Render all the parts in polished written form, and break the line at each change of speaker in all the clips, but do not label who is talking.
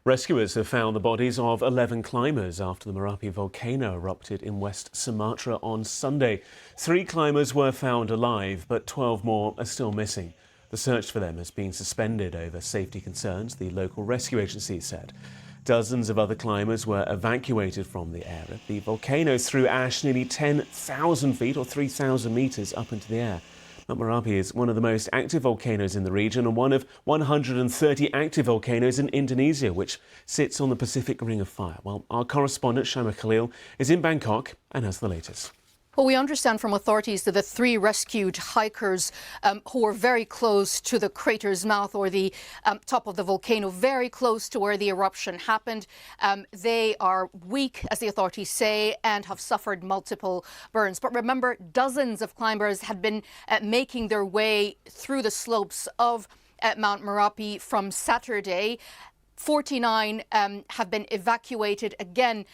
Rescuers have found the bodies of 11 climbers after the Marapi volcano erupted in West Sumatra on Sunday. 3 climbers were found alive, but 12 more are still missing. The search for them has been suspended over safety concerns, the local rescue agency said. Dozens of other climbers were evacuated from the area. The volcano threw ash nearly 10,000 feet or 3,000 metres up into the air. Mount Marapi is one of the most active volcanoes in the region and one of 130 active volcanoes in Indonesia, which sits on the Pacific Ring of Fire. Well, our correspondent Shaima Khalil is in Bangkok and has the latest.
Well, we understand from authorities that the 3 rescued hikers who were very close to the crater's mouth or the top of the volcano, very close to where the eruption happened, they are weak, as the authorities say, and have suffered multiple burns. But remember, dozens of climbers had been making their way through the slopes of Mount Marapi from Saturday. 49 have been evacuated, again,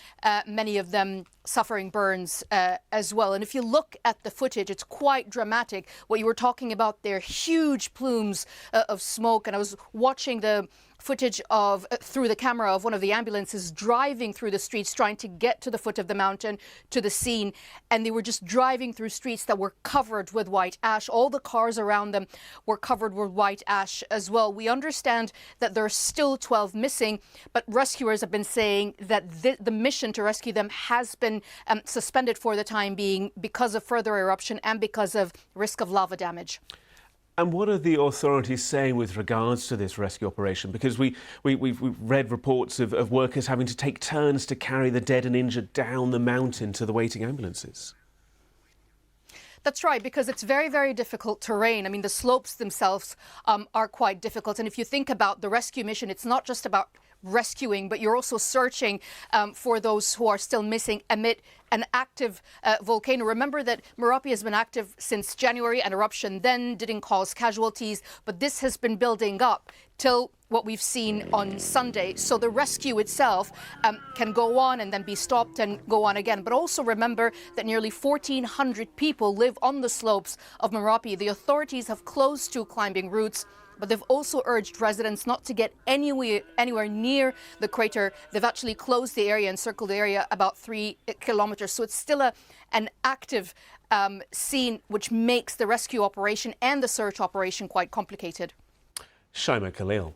many of them suffering burns as well. And if you look at the footage, it's quite dramatic. What you were talking about there, huge plumes of smoke. And I was watching the footage of through the camera of one of the ambulances driving through the streets, trying to get to the foot of the mountain, to the scene. And they were just driving through streets that were covered with white ash. All the cars around them were covered with white ash as well. We understand that there are still 12 missing, but rescuers have been saying that the mission to rescue them has been suspended for the time being because of further eruption and because of risk of lava damage.
And what are the authorities saying with regards to this rescue operation? Because we've read reports of workers having to take turns to carry the dead and injured down the mountain to the waiting ambulances.
That's right, because it's very, very difficult terrain. I mean, the slopes themselves are quite difficult. And if you think about the rescue mission, it's not just about rescuing, but you're also searching for those who are still missing amid an active volcano. Remember that Marapi has been active since January. An eruption then didn't cause casualties, but this has been building up till what we've seen on Sunday. So the rescue itself can go on and then be stopped and go on again. But also remember that nearly 1,400 people live on the slopes of Marapi. The authorities have closed 2 climbing routes, but they've also urged residents not to get anywhere near the crater. They've actually closed the area and circled the area about 3 kilometers. So it's still an active scene, which makes the rescue operation and the search operation quite complicated.
Shaima Khalil.